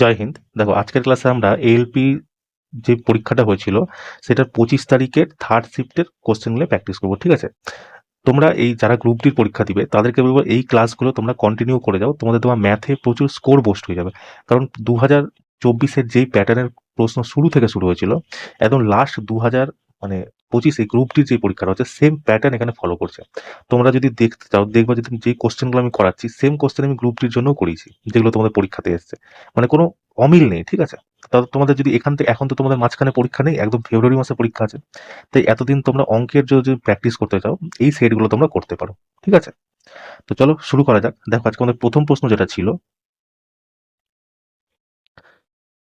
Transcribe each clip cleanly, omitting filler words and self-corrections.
জয় হিন্দ। দেখো আজকের ক্লাসে আমরা এএলপি যে পরীক্ষাটা হয়েছিল সেটার 25 তারিখের থার্ড শিফটের কোশ্চেনগুলো প্র্যাকটিস করবো, ঠিক আছে? তোমরা এই যারা গ্রুপ ডির পরীক্ষা দিবে তাদেরকে বলবো এই ক্লাসগুলো তোমরা কন্টিনিউ করে যাও, তোমার ম্যাথে প্রচুর স্কোর বুস্ট হয়ে যাবে। কারণ 2024-এর যেই প্যাটার্নের প্রশ্ন শুরু থেকে শুরু হয়েছিল একদম লাস্ট 2025 গ্রুপ ডির যে পরীক্ষাটা হচ্ছে সেম প্যাটার্ন এখানে ফলো করছে। তোমরা যদি দেখতে চাও দেখবা যে যে কোশ্চেনগুলো আমি করাচ্ছি সেম কোশ্চেন আমি গ্রুপ ডির জন্যও করিয়েছি, যেগুলো তোমাদের পরীক্ষাতে এসছে। মানে কোনো অমিল নেই, ঠিক আছে? তোমাদের যদি এখান থেকে এখন তো তোমাদের মাঝখানে পরীক্ষা নেই, একদম ফেব্রুয়ারি মাসে পরীক্ষা আছে। তাই এতদিন তোমরা অঙ্কের যদি প্র্যাকটিস করতে চাও এই সেটগুলো তোমরা করতে পারো, ঠিক আছে? তো চলো শুরু করা যাক। দেখো আজকে আমাদের প্রথম প্রশ্ন যেটা ছিল,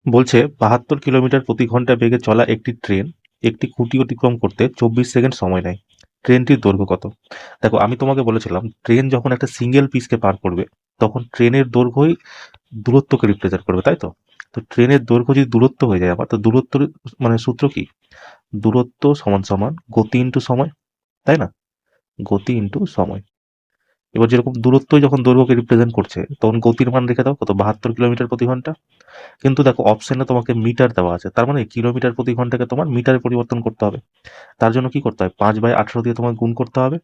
বলছে 72 কিলোমিটার প্রতি ঘন্টা বেগে চলা একটি ট্রেন একটি খুঁটি অতিক্রম করতে 24 সেকেন্ড সময় নেয়। ট্রেনটির দৈর্ঘ্য কত? দেখো আমি তোমাকে বলেছিলাম ট্রেন যখন একটা সিঙ্গেল পিসকে পার করবে তখন ট্রেনের দৈর্ঘ্যই দূরত্বকে রিপ্রেজেন্ট করবে, তাই তো? তো ট্রেনের দৈর্ঘ্য যদি দূরত্ব হয়ে যায় আমার, তো দূরত্বের সূত্র কি? দূরত্ব সমান সমান গতি ইন্টু সময়, তাই না? গতি ইন্টু সময়। এবার যেরকম দূরত্বই যখন দৈর্ঘ্যকে রিপ্রেজেন্ট করছে তখন গতির মান রেখে দাও কত, 72 কিলোমিটার প্রতি ঘন্টা। কিন্তু দেখো অপশনে তোমাকে মিটার দেওয়া আছে, তার মানে কিলোমিটার প্রতি ঘন্টাকে তোমার মিটারে পরিবর্তন করতে হবে। তার জন্য কি করতে হয়, 5/18 দিয়ে তোমাকে গুণ করতে হবে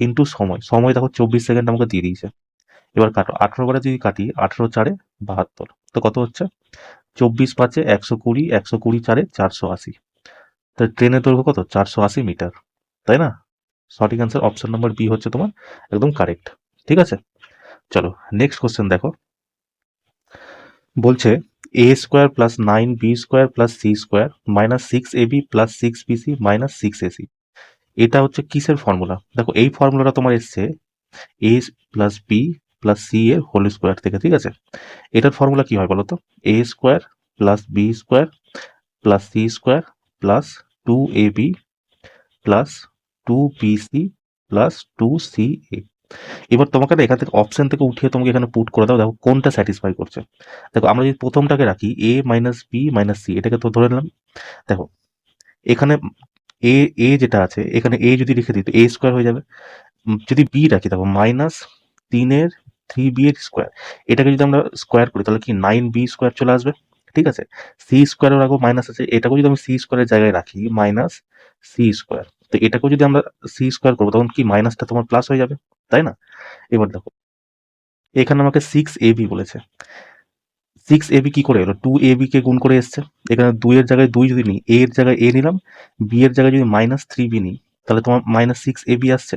ইন্টু সময়। সময় দেখো 24 সেকেন্ড আমাকে দিয়ে দিয়েছে। এবার কাটো, 18 বারে যদি কাটি, 18×4 = 72। তো কত হচ্ছে? 24×5 = 120, 120×4 = 480। তাহলে ট্রেনের দৈর্ঘ্য কত? 480 মিটার, তাই না? সঠিক অ্যান্সার অপশন নাম্বার বি হচ্ছে তোমার একদম কারেক্ট, ঠিক আছে? চলো নেক্সট কোশ্চেন দেখো। বলছে a² + 9b² + c² - 6ab + 6bc - 6ac, এটা হচ্ছে কিসের ফর্মুলা? দেখো এই ফর্মুলাটা তোমার এসছে a plus B plus C এর হোল স্কোয়ার থেকে, ঠিক আছে? এটার ফর্মুলা কি হয় বলো তো? a² + b² + c² + 2ab + 2bc + 2ca। এবার তোমাকে না এখান থেকে অপশন থেকে উঠিয়ে তোমাকে এখানে পুট করে দাও, দেখো কোনটা স্যাটিসফাই করছে। দেখো আমরা যদি প্রথমটাকে রাখি a - b - c, এটাকে তো ধরে নিলাম। দেখো এখানে এ এ যেটা আছে এখানে এ যদি রেখে দিই তো a² হয়ে যাবে। যদি বি রাখি দেখো -3b3b² এটাকে যদি আমরা স্কোয়ার করি তাহলে কি 9b² চলে আসবে, ঠিক আছে? c² রাখবো মাইনাস আছে, এটাকেও যদি আমি c² জায়গায় রাখি -c², তো এটাকেও যদি আমরা c² করবো তখন কি মাইনাসটা তোমার প্লাস হয়ে যাবে, তাই না? এবার দেখো এখানে আমাকে 6ab বলেছে। 6ab কি করে এলো? 2ab কে গুণ করে এসছে। এখানে 2 এর জায়গায় 2 যদি নিই, a এর জায়গায় a নিলাম, b এর জায়গায় যদি -3b নিই তাহলে তোমার -6ab আসছে।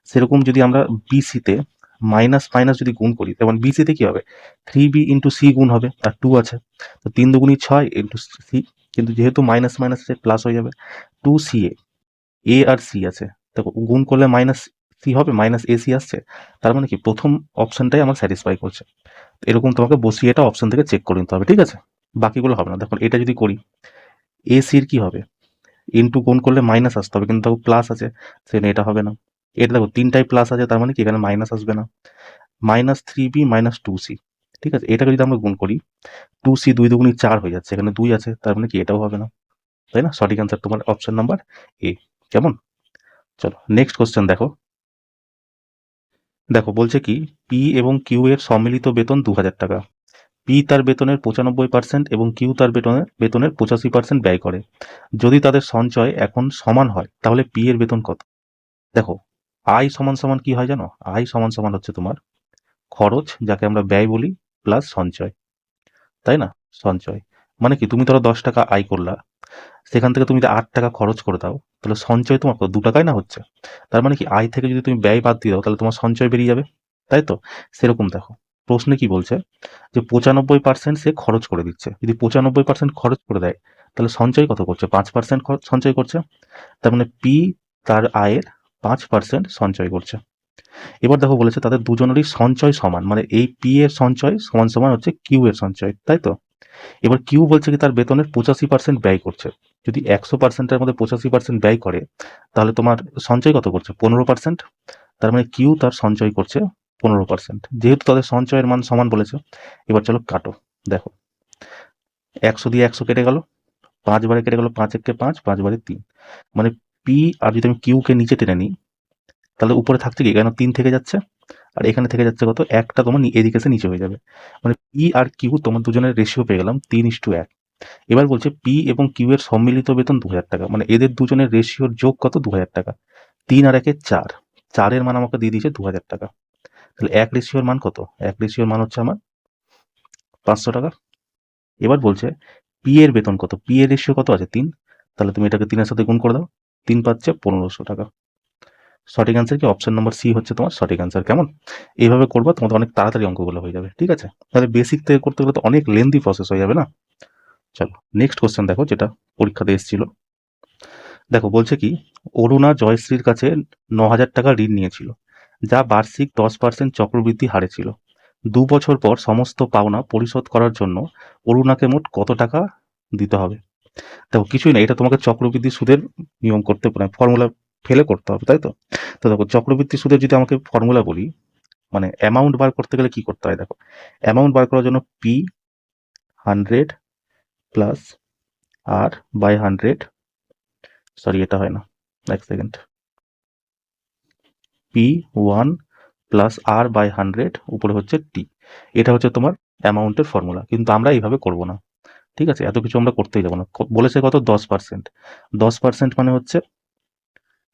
সেরকম যদি আমরা বিসিতে মাইনাস মাইনাস যদি গুণ করি তখন বিসিতে কি হবে? 3b ইন্টু সি গুণ হবে, আর 2 আছে। তো 3×2 = 6 ইন্টু সি, কিন্তু যেহেতু মাইনাস মাইনাস আছে প্লাস হয়ে যাবে। 2ca, এ আর সি আছে, দেখো গুণ করলে মাইনাস সি হবে, মাইনাস এসি আসছে। তার মানে কি প্রথম অপশনটাই আমার স্যাটিসফাই করছে। এরকম তোমাকে বসিয়ে এটা অপশন থেকে চেক করে নিতে হবে, ঠিক আছে? বাকিগুলো হবে না। দেখো এটা যদি করি, এ সির কি হবে? ইনটু গুণ করলে মাইনাস আসতে হবে, কিন্তু দেখো প্লাস আছে, সেখানে এটা হবে না। এটা দেখো তিনটাই প্লাস আছে, তার মানে কি এখানে মাইনাস আসবে না। -3b -2c, ঠিক আছে? এটাকে যদি আমরা গুণ করি 2c 2×2 = 4 হয়ে যাচ্ছে, এখানে 2 আছে, তার মানে কি এটাও হবে না, তাই না? সঠিক অ্যান্সার তোমার অপশন নাম্বার এ। কেমন? চলো নেক্সট কোশ্চেন দেখো। দেখো বলছে কি পি এবং কিউ এর সম্মিলিত বেতন 2000 টাকা। পি তার বেতনের 95% এবং কিউ তার বেতনের 85% ব্যয় করে। যদি তাদের সঞ্চয় এখন সমান হয় তাহলে পি এর বেতন কত? দেখো আয় সমান সমান কি হয় জানো? আয় সমান সমান হচ্ছে তোমার খরচ, যাকে আমরা ব্যয় বলি, প্লাস সঞ্চয়, তাই না? সঞ্চয় মানে কি, তুমি ধরো 10 টাকা আয় করলা, সেখান থেকে তুমি যদি 8 টাকা খরচ করে দাও তাহলে সঞ্চয় তোমার 2 টাকাই না হচ্ছে। তার মানে কি আয় থেকে যদি তুমি ব্যয় বাদ দিয়ে দাও তাহলে তোমার সঞ্চয় বেরিয়ে যাবে, তাই তো? সেরকম দেখো প্রশ্নে কি বলছে যে 95% সে খরচ করে দিচ্ছে। যদি 95% খরচ করে দেয় তাহলে সঞ্চয় কত করছে? 5% সঞ্চয় করছে। তার মানে পি তার আয়ের 5% সঞ্চয় করছে। এবার দেখো বলেছে তাদের দুজনেরই সঞ্চয় সমান, মানে এই পি এর সঞ্চয় সমান সমান হচ্ছে কিউ এর সঞ্চয়, তাই তো? এবার কিউ বলছে কি তার বেতনের 85% ব্যয় করছে। যদি 100%-এর মধ্যে 85% ব্যয় করে তাহলে তোমার সঞ্চয় কত করছে? 15%। তার মানে কিউ তার সঞ্চয় করছে 15%। যেহেতু তাদের সঞ্চয়ের মান সমান বলেছে, এবার চলো কাটো। দেখো 100 দিয়ে 100 কেটে গেল, 5 বারে কেটে গেল, 5 একে 5, 5 বারে 3। মানে পি আর যদি আমি কিউ কে নিচে টেনে নিই তাহলে উপরে থাকছে কি, এখানে 3 থেকে যাচ্ছে, আর এখানে থেকে যাচ্ছে কত, একটা তোমার এদিকে এসে নিচে হয়ে যাবে। মানে পি আর কিউ তোমার দুজনের রেশিও পেয়ে গেলাম 3:1। এবার বলছে পি এবং কিউ এর সম্মিলিত বেতন 2,000 টাকা, মানে এদের দুজনের রেশিওর যোগ কত, 2,000 টাকা। 3 আর 1 4, 4-এর মান আমাকে দিয়ে দিয়েছে 2,000 টাকা। তাহলে এক রেশিওর মান কত, এক রেশিওর মান হচ্ছে আমার 500 টাকা। এবার বলছে পি এর বেতন কত, পি এর রেশিও কত আছে 3, তাহলে তুমি এটাকে 3-এর সাথে গুণ করে দাও, 3 পাচ্ছে 1500 টাকা। সঠিক অ্যান্সার কি, অপশন নম্বর সি হচ্ছে তোমার সঠিক অ্যান্সার। কেমন, এইভাবে করবা তোমাদের অনেক তাড়াতাড়ি অঙ্কগুলো হয়ে যাবে। ঠিক আছে, তাহলে বেসিক থেকে করতে গেলে তো অনেক লেন্দি প্রসেস হয়ে যাবে না। চলো নেক্সট কোশ্চেন দেখো, যেটা পরীক্ষাতে এসেছিল। দেখো বলছে কি, অরুণা জয়শ্রীর কাছে 9,000 টাকা ঋণ নিয়েছিল, যা বার্ষিক 10% চক্রবৃদ্ধি হারে ছিল। 2 বছর পর সমস্ত পাওনা পরিশোধ করার জন্য অরুণাকে মোট কত টাকা দিতে হবে। দেখো কিছুই না, এটা তোমাকে চক্রবৃদ্ধি সুদের নিয়ম করতে পারে, ফর্মুলা ফেলে করতে হবে, তাই তো। তো দেখো চক্রবৃদ্ধি সুদের যদি আমাকে ফর্মুলা বলি, মানে অ্যামাউন্ট বার করতে গেলে কি করতে হয়, দেখো অ্যামাউন্ট বার করার জন্য P 100 plus R by 100, sorry এটা হয় না, এক second, P 1 plus R by 100 উপরে হচ্ছে টি, এটা হচ্ছে তোমার অ্যামাউন্টের ফর্মুলা। কিন্তু আমরা এইভাবে করব না, ঠিক আছে, এত কিছু আমরা করতেই যাবো না। বলেছে কত, 10%, 10% মানে হচ্ছে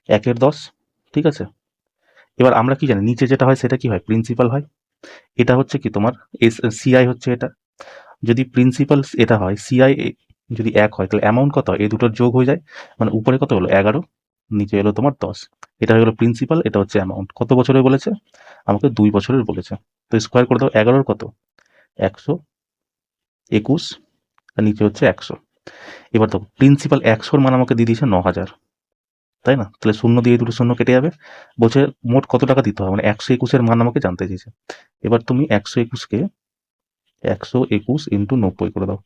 1/10, ঠিক আছে। এবার আমরা কি জানি, নিচে যেটা হয় সেটা কি হয়, প্রিন্সিপাল হয়। এটা হচ্ছে কি তোমার সিআই হচ্ছে এটা, যদি প্রিন্সিপাল এটা হয়, সিআই যদি 1 হয়, তাহলে অ্যামাউন্ট কত হয়, এই দুটোর যোগ হয়ে যায়, মানে উপরে কত হলো 11, নিচে এলো তোমার 10। এটা হয়ে গেলো প্রিন্সিপাল, এটা হচ্ছে অ্যামাউন্ট। কত বছরের বলেছে আমাকে, 2 বছরের বলেছে। তো স্কোয়ার করে দাও, 11 কত 121, আর নিচে হচ্ছে 100। এবার তো প্রিন্সিপাল 100-র মান আমাকে দিয়ে দিয়েছে 9,000, তাই না। তাহলে শূন্য দিয়ে দুটো শূন্য কেটে যাবে, বলছে মোট কত টাকা দিতে হবে, মানে 121-এর মান আমাকে জানতে চেয়েছে। এবার তুমি 121-কে 121 ইন্টু 90 করে দাও,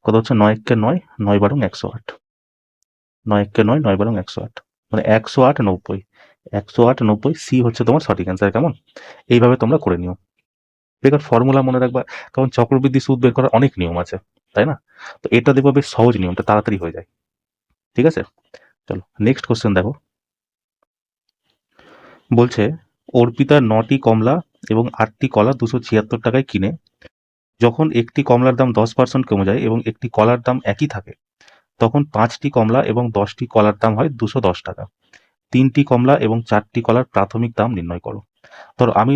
কত হচ্ছে 9 9, 9 × 108, 9 9, 9 × 108, মানে 108 90, 108 90, সি হচ্ছে তোমার সঠিক অ্যান্সার। কেমন, এইভাবে তোমরা করে নিও। বেকার ফর্মুলা মনে রাখবা, কারণ চক্রবৃদ্ধি সুদ বের করার অনেক নিয়ম আছে, তাই না। তো এটা দেখবো বেশ সহজ, নিয়মটা তাড়াতাড়ি হয়ে যায়। ঠিক আছে, চলো নেক্সট কোশ্চেন দেখো। বলছে অর্পিতা 9টি কমলা এবং 8টি কলা 276 টাকায় কিনে, যখন একটি কমলার দাম 10% কমে যায় এবং একটি কলার দাম একই থাকে, তখন 5টি কমলা এবং 10টি কলার দাম হয় 210 টাকা। 3টি কমলা এবং 4টি কলার প্রাথমিক দাম নির্ণয় করো। ধরো আমি,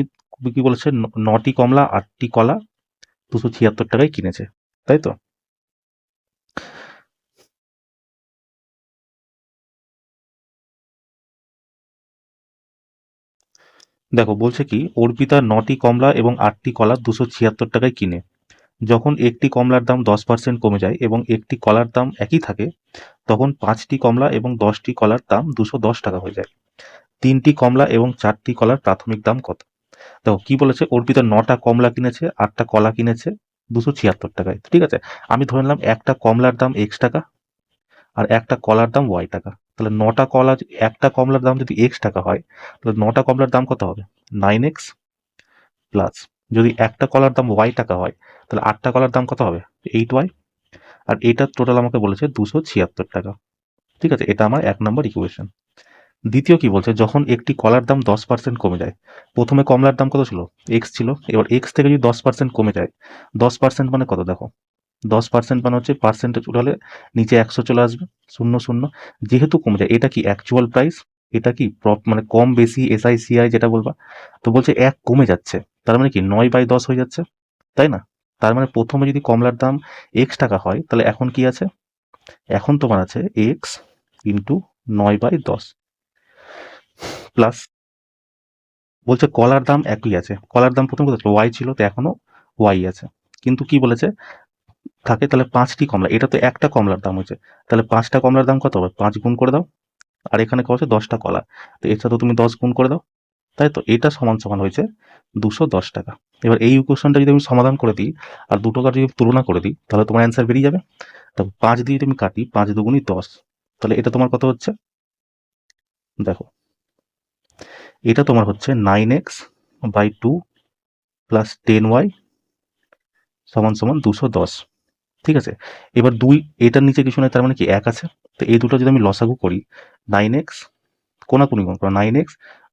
কি বলেছে, 9টি কমলা 8টি কলা 276 টাকায় কিনেছে, তাই তো। দেখো বলছে কি, অর্পিতা 9টি কমলা এবং 8টি কলা 276 টাকায় কিনে, যখন একটি কমলার দাম 10% কমে যায় এবং একটি কলার দাম একই থাকে, তখন 5টি কমলা এবং 10টি কলার দাম 210 টাকা হয়ে যায়। 3টি কমলা এবং 4টি কলার প্রাথমিক দাম কত। দেখো কি বলেছে, অর্পিতা 9টা কমলা কিনেছে, 8টা কলা কিনেছে 276 টাকায়, ঠিক আছে। আমি ধরে নিলাম একটা কমলার দাম X টাকা আর একটা কলার দাম Y টাকা। তাহলে 9টা কলা, একটা কমলার দাম যদি X টাকা হয়, তাহলে 9টা কমলার দাম কত হবে, 9X প্লাস, যদি একটা কলার দাম Y টাকা হয়, তাহলে 8টা কলার দাম কত হবে, 8Y। আর এটা টোটাল আমাকে বলেছে 276 টাকা, ঠিক আছে। এটা আমার 1 নম্বর ইকুয়েশন। দ্বিতীয় কি বলছে, যখন একটি কলার দাম 10% কমে যায়, প্রথমে কমলার দাম কত ছিল, X ছিল, এবার X থেকে যদি 10% কমে যায়, 10% মানে কত দেখো, 10% মানে হচ্ছে পার্সেন্টেজ উঠালে নিচে 100 চলে আসবে, 0 0, যেহেতু কমে যায়, এটা কি অ্যাকচুয়াল প্রাইস, এটা কি মানে কম বেশি SI CI যেটা বলবা। তো বলছে 1 কমে যাচ্ছে, তার মানে কি 9/10 হয়ে যাচ্ছে, তাই না। তার মানে প্রথমে যদি কমলার দাম X টাকা হয়, তাহলে এখন কি আছে, এখন তোমার আছে X ইন্টু 9/10 প্লাস, বলছে কলার দাম একই আছে, কলার দাম প্রথম কত ছিল, Y ছিল, তো এখনো Y আছে, কিন্তু কি বলেছে থাকে, তাহলে 5টি কমলা, এটা তো একটা কমলার দাম হয়েছে, তাহলে 5টা কমলার দাম কত হবে, 5 গুণ করে দাও, আর এখানে কত হচ্ছে 10টা কলা, তো এর সাথে তুমি 10 গুণ করে দাও, তাই তো। এটা সমান সমান হয়েছে 210 টাকা। এবার এই ইকুয়েশনটা যদি আমি সমাধান করে দিই আর দুটো কার যদি তুলনা করে দিই, তাহলে তোমার অ্যান্সার বেরিয়ে যাবে। তারপর 5 দিয়ে তুমি কাটি, 5 দুগুণই 10, তাহলে এটা তোমার কত হচ্ছে, দেখো এটা তোমার হচ্ছে 9x/2 প্লাস 10y সমান সমান 210, ঠিক আছে। এবার 2 এটার নিচে কিছু নয়, তার মানে কি 1 আছে, তো এই দুটো যদি আমি লসাগু করি, 9x কোনাকুনি গুণ করো, 9x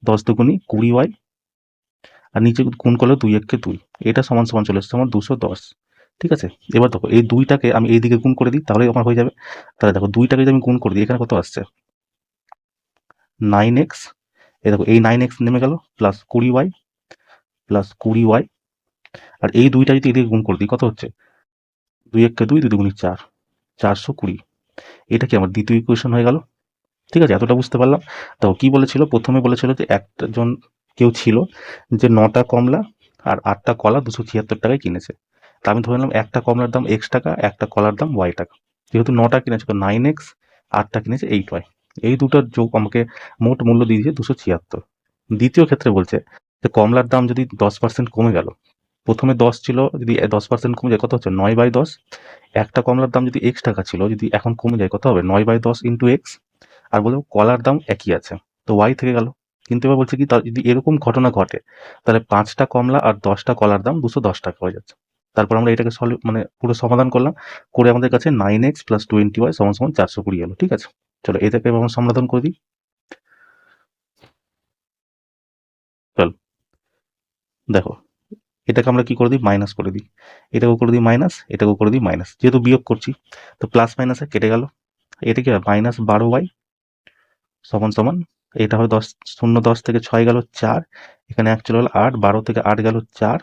10 দুগুনি 20y, আর নিচে গুণ করলে 2 1 কে 2, এটা সমান সমান চলে এসছে আমার 210। ঠিক আছে, এবার দেখো এই 2টাকে আমি এই দিকে গুণ করে দিই, তাহলে আমার হয়ে যাবে। তাহলে দেখো 2টাকে যদি আমি গুণ করে দিই, এখানে কত আসছে 9x, এই দেখো এই 9x নেমে গেল, প্লাস 20y, প্লাস 20y, আর এই 2টা যদি এদিকে গুণ করে দিই কত হচ্ছে 2 1 কে 2, 2 দুগুনি 4, 420। এটা কি আমার দ্বিতীয় ইকুয়েশন হয়ে গেল। ঠিক আছে, এতটা বুঝতে পারলাম। তো কি বলেছিল, প্রথমে বলেছিল যে একজন কেউ ছিল যে 9টা কমলা আর 8টা কলা 276 টাকায় কিনেছে। তা আমি ধরে নিলাম একটা কমলার দাম x টাকা, একটা কলার দাম y টাকা। যেহেতু 9টা কিনেছে তো 9x, 8টা কিনেছে 8y, এই দুটোর যোগ আমাকে মোট মূল্য দিয়ে দিয়েছে 276। দ্বিতীয় ক্ষেত্রে বলছে যে কমলার দাম যদি 10% কমে গেল, প্রথমে 10 ছিল, যদি 10% কমে যায় কত হচ্ছে 9/10। একটা কমলার দাম যদি x টাকা ছিল, যদি এখন কমে যায় কত হবে 9/10 ইন্টু এক্স, আর বলবো কলার দাম একই আছে, তো ওয়াই থেকে গেল। কিন্তু এবার বলছে কি, যদি এরকম ঘটনা ঘটে তাহলে 5টা কমলা আর 10টা কলার দাম 210 টাকা হয়ে যাচ্ছে। তারপর আমরা এটাকে মানে পুরো সমাধান করলাম, করে আমাদের কাছে 9x প্লাস 20y সমান সমান 420 এলো। ঠিক আছে, চলো এটাকে আমরা সমাধান করে দিই। চলো দেখো, এটাকে আমরা কি করে দিই, মাইনাস করে দিই, এটাকেও করে দিই মাইনাস, এটাকেও করে দিই মাইনাস, যেহেতু বিয়োগ করছি তো প্লাস মাইনাসে কেটে গেল। এটা কি হয় -12y সমান সমান, এটা হয় 10, 10 থেকে 6 গেল 4, এখানে 1 চলে গেল 8, 12 থেকে 8 গেল 4,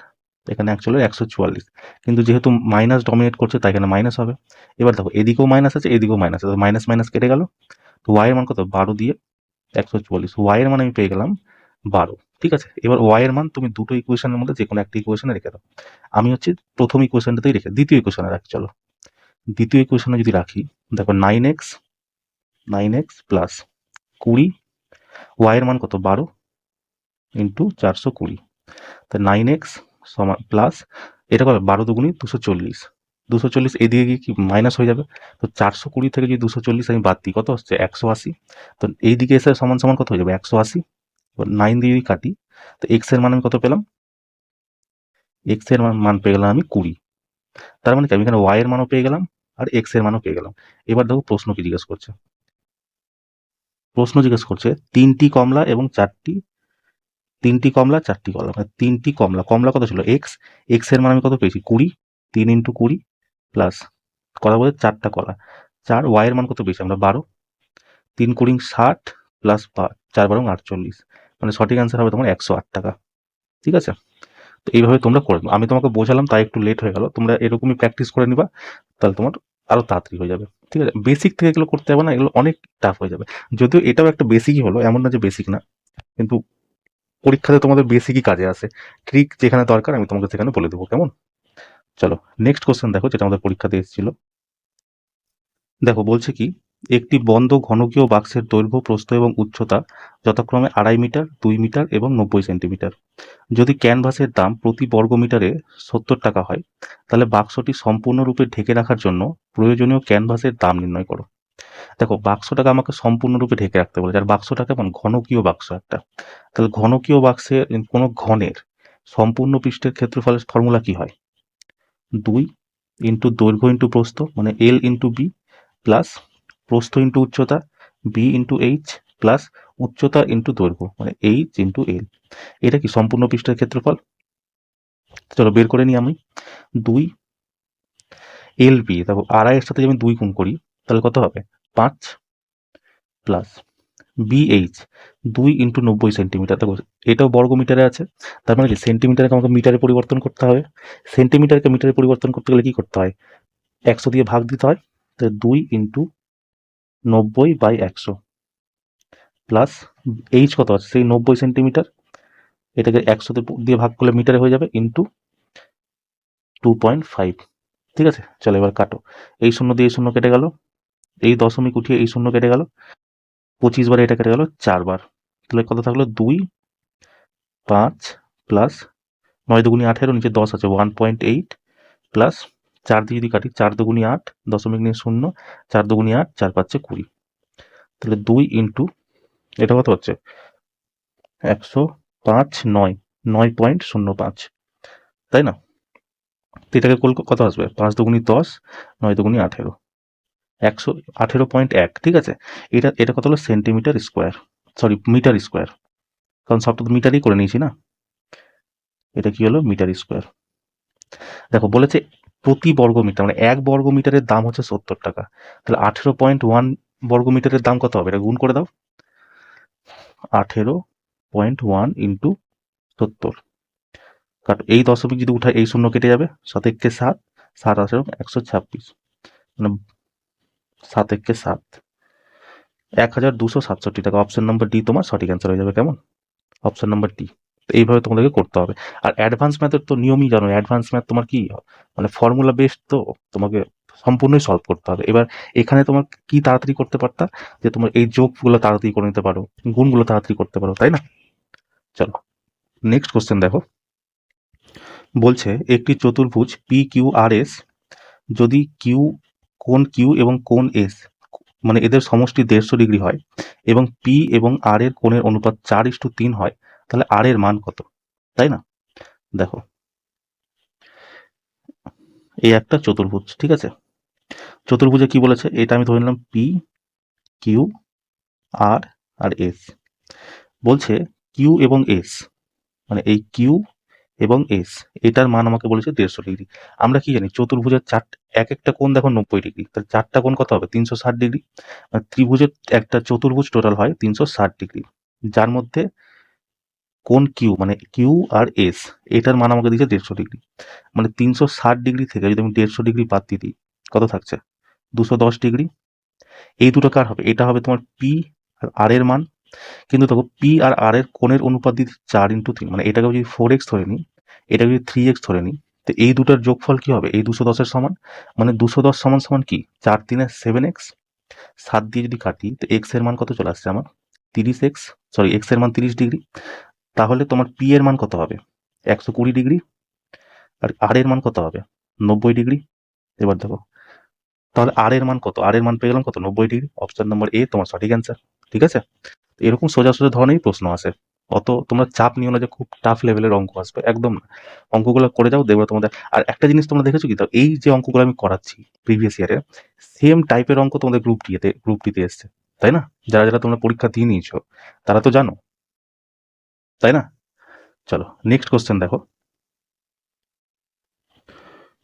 এখানে 1 চলে 144। কিন্তু যেহেতু মাইনাস ডমিনেট করছে তাই এখানে মাইনাস হবে। এবার দেখো এদিকেও মাইনাস আছে, এদিকেও মাইনাস আছে, মাইনাস মাইনাস কেটে গেল। তো ওয়াই এর মান কত, 12 দিয়ে 144, ওয়াই এর মান আমি পেয়ে গেলাম 12। ঠিক আছে, এবার ওয়াই এর মান তুমি দুটো ইকুয়েশনের মধ্যে যে কোনো একটা ইকুয়েশনে রেখে দাও। আমি হচ্ছে প্রথম ইকুয়েশনটাতেই রেখে দ্বিতীয় ইকুয়েশনে রাখি। চলো দ্বিতীয় ইকুয়েশনে যদি রাখি, দেখো 9x প্লাস 20, ওয়াই এর মান কত 12 ইন্টু 420, তা 9x সমান প্লাস, এটা কত 12 দুগুনি 240, 240 এদিকে গিয়ে কি মাইনাস হয়ে যাবে। তো 420 থেকে যদি 240 আমি বাদ দিই কত হচ্ছে 180, তো এইদিকে এসে সমান সমান কত হয়ে যাবে 180। 9 দিয়ে যদি কাটি, তো এক্স এর মান আমি কত পেলাম, এক্স এর মান পেয়ে গেলাম আমি 20। তার মানে কি আমি এখানে ওয়াই এর মানও পেয়ে গেলাম আর এক্স এর মানও পেয়ে গেলাম। এবার দেখো প্রশ্ন কি জিজ্ঞেস করছে, প্রশ্ন জিজ্ঞেস করছে তিনটি কমলা 4টি কলা, মানে 3টি কমলা, কমলা কত ছিল এক্স, এক্স এর মান আমি কত পেয়েছি 20, 3 ইন্টু 20 প্লাস কথা বলতে 4টা কলা 4, ওয়াই এর মান কত পেয়েছি আমরা 12, 3 কুড়ি 60 প্লাস 4 12 48, মানে সঠিক অ্যান্সার হবে তোমার 108 টাকা। ঠিক আছে, তো এইভাবে তোমরা করে নেবে। আমি তোমাকে বোঝালাম তাই একটু লেট হয়ে গেল, তোমরা এরকমই প্র্যাকটিস করে নিবা, তাহলে তোমার আরো তাড়াতাড়ি হয়ে যাবে। ঠিক আছে, বেসিক থেকে এগুলো করতে হবে না, এগুলো অনেক টাফ হয়ে যাবে। যদিও এটাও একটা বেসিকই হলো, এমন না যে বেসিক না, কিন্তু পরীক্ষাতে তোমাদের বেসিকই কাজে আসে। ট্রিক যেখানে দরকার আমি তোমাকে সেখানে বলে দেবো, কেমন। চলো নেক্সট কোশ্চেন দেখো, যেটা আমাদের পরীক্ষাতে এসেছিল। দেখো বলছে কি, একটি বন্ধ ঘনকীয় বাক্সের দৈর্ঘ্য প্রস্থ এবং উচ্চতা যথাক্রমে 2.5 মিটার, 2 মিটার এবং 90 সেন্টিমিটার। যদি ক্যানভাসের দাম প্রতি বর্গ মিটারে 70 টাকা হয়, তাহলে বাক্সটি সম্পূর্ণরূপে ঢেকে রাখার জন্য প্রয়োজনীয় ক্যানভাসের দাম নির্ণয় করো। দেখো বাক্সটাকে আমাকে সম্পূর্ণরূপে ঢেকে রাখতে বলেছে, আর বাক্সটা কেমন ঘনকীয় বাক্স একটা। তাহলে ঘনকীয় বাক্সের কোনো ঘনের সম্পূর্ণ পৃষ্ঠের ক্ষেত্রফলের ফর্মুলা কি হয়, 2 ইন্টু দৈর্ঘ্য ইন্টু প্রস্থ, মানে এল ইন্টু বি, প্লাস প্রস্থ ইন্টু উচ্চতা বি ইন্টু এইচ, প্লাস উচ্চতা ইন্টু দৈর্ঘ্য মানে এইচ ইন্টু এল। এটা কি সম্পূর্ণ পৃষ্ঠের ক্ষেত্রফল। চলো বের করে নিই আমি। 2 এল বি, দেখো আড়াইয়ের সাথে যদি আমি 2 গুণ করি তাহলে কত হবে 5, প্লাস বিএইচ 2 ইন্টু 90 সেন্টিমিটার। দেখো এটাও বর্গ মিটারে আছে, তার মানে কি সেন্টিমিটারকে আমাকে মিটারে পরিবর্তন করতে হবে। সেন্টিমিটারকে মিটারে পরিবর্তন করতে গেলে কি করতে হয়, 100 দিয়ে ভাগ দিতে হয়। তো 2 ইন্টু 90/100, প্লাস এইচ কত আছে সেই 90 সেন্টিমিটার, এটাকে 100 দিয়ে ভাগ করলে মিটারে হয়ে যাবে, ইন্টু 2.5। ঠিক আছে, চলো এবার কাটো। এই শূন্য দিয়ে এই শূন্য কেটে গেল, এই দশমিক উঠিয়ে এই শূন্য কেটে গেল, 25 বারে এটা কেটে গেল 4 বার, তাহলে কত থাকলো 2, 5 প্লাস 9 দুগুনি 18, নিচে 10 আছে 1.8, প্লাস 4 দিয়ে যদি কাটি 4 দুগুনি 8, দশমিক নিয়ে শূন্য, 4 দুগুনি 8, 4 5 20, তাহলে 2 ইন্টু এটা কত হচ্ছে 105, 9.05, তাই না। তো এটাকে কত আসবে 5 দুগুনি 10, 9 দুগুনি 18, 118.1। ঠিক আছে, এটা এটা কত হলো centimetre square. Sorry metre square, কারণ সবটা তো মিটারই করে নিয়েছি না। এটা কি হলো মিটার স্কোয়ার। দেখো বলেছে প্রতি বর্গ মিটার, মানে 1 বর্গ মিটারের দাম হচ্ছে 70 টাকা। তাহলে 18.1 বর্গ মিটারের দাম কত হবে? এটা গুণ করে দাও। 18.1 ইন্টু 70, কাট এই দশমিক যদি উঠায় এই শূন্য কেটে যাবে, 7 একে 7, 7 18 126, মানে 7 একে 7, 1267 টাকা। অপশন নাম্বার ডি তোমার সঠিক অ্যান্সার হয়ে যাবে। কেমন? Option number D. তো এইভাবে তোমাদেরকে করতে হবে। আর অ্যাডভান্স ম্যাথের তো নিয়মই জানো, অ্যাডভান্স ম্যাথ তোমার কি মানে ফর্মুলা বেসড, তো তোমাকে সম্পূর্ণই সলভ করতে হবে। এবার এখানে তোমার কি তাড়াতাড়ি করতে পারতা, যে তোমার এই যোগগুলো তাড়াতাড়ি করে নিতে পারো, গুণগুলো তাড়াতাড়ি করতে পারো, তাই না? চলো নেক্সট কোশ্চেন দেখো। বলছে একটি চতুর্ভুজ পি কিউ আর এস যদি কোণ কিউ এবং কোণ এস, মানে এদের সমষ্টি 150 ডিগ্রি হয় এবং পি এবং আর এর কোণের অনুপাত 4:3 হয়, তাহলে আর এর মান কত? তাই না? দেখো এই একটা চতুর্ভুজ, ঠিক আছে? চতুর্ভুজে কি বলেছে, এটা আমি ধরে নিলাম পি কিউ আর আর এস। বলছে কিউ এবং এস, মানে এই কিউ এবং এস, এটার মান আমাকে বলেছে 150 ডিগ্রি। আমরা কি জানি চতুর্ভুজের এক একটা কোণ দেখো 90 ডিগ্রি, তাহলে 4টা কোণ কত হবে? 360 ডিগ্রি। মানে ত্রিভুজের একটা চতুর্ভুজ টোটাল হয় 360 ডিগ্রি, যার মধ্যে কোণ কিউ, মানে কিউ আর এস, এটার মান আমাকে দিয়েছে 150 ডিগ্রি। মানে 360 ডিগ্রি থেকে যদি আমি 150 ডিগ্রি বাদ দিয়ে দিই, কত থাকছে? 210 ডিগ্রি। এই দুটো কার হবে? এটা হবে তোমার পি আর আর এর মান। কিন্তু দেখো পি আর আর এর কোণের অনুপাত দিতে 4:3, মানে এটাকে যদি 4x ধরে নিই, এটাকে যদি 3x ধরে নিই, তো এই দুটার যোগফল কি হবে? এই 210 এর সমান। মানে 210 সমান সমান কি? 4 3 7x, 7 দিয়ে যদি কাটি তো এক্স এর মান কত চলে আসছে আমার? 30x, সরি এক্স এর মান 30 ডিগ্রি। তাহলে তোমার পি এর মান কত হবে? 120 ডিগ্রি। আর আর এর মান কত হবে? 90 ডিগ্রি। এবার দেখো তাহলে আর এর মান কত? আর এর মান পেয়ে গেলাম কত? 90 ডিগ্রি। অপশন নাম্বার এ তোমার সঠিক অ্যান্সার। ঠিক আছে? এরকম সোজা সোজা ধরনেরই প্রশ্ন আসে। অত তোমরা চাপ নিও না যে খুব টাফ লেভেলের অঙ্ক আসবে, একদম না। অঙ্কগুলো করে যাও, দেখবে তোমাদের। আর একটা জিনিস তোমরা দেখেছো কি, এই যে অঙ্কগুলো আমি করাচ্ছি প্রিভিয়াস ইয়ারে, সেম টাইপের অঙ্ক তোমাদের গ্রুপ ডিতে এসছে, তাই না? যারা যারা তোমরা পরীক্ষা দিয়ে নিয়েছো তারা তো জানো, তাই না? চলো নেক্সট কোশ্চেন দেখো।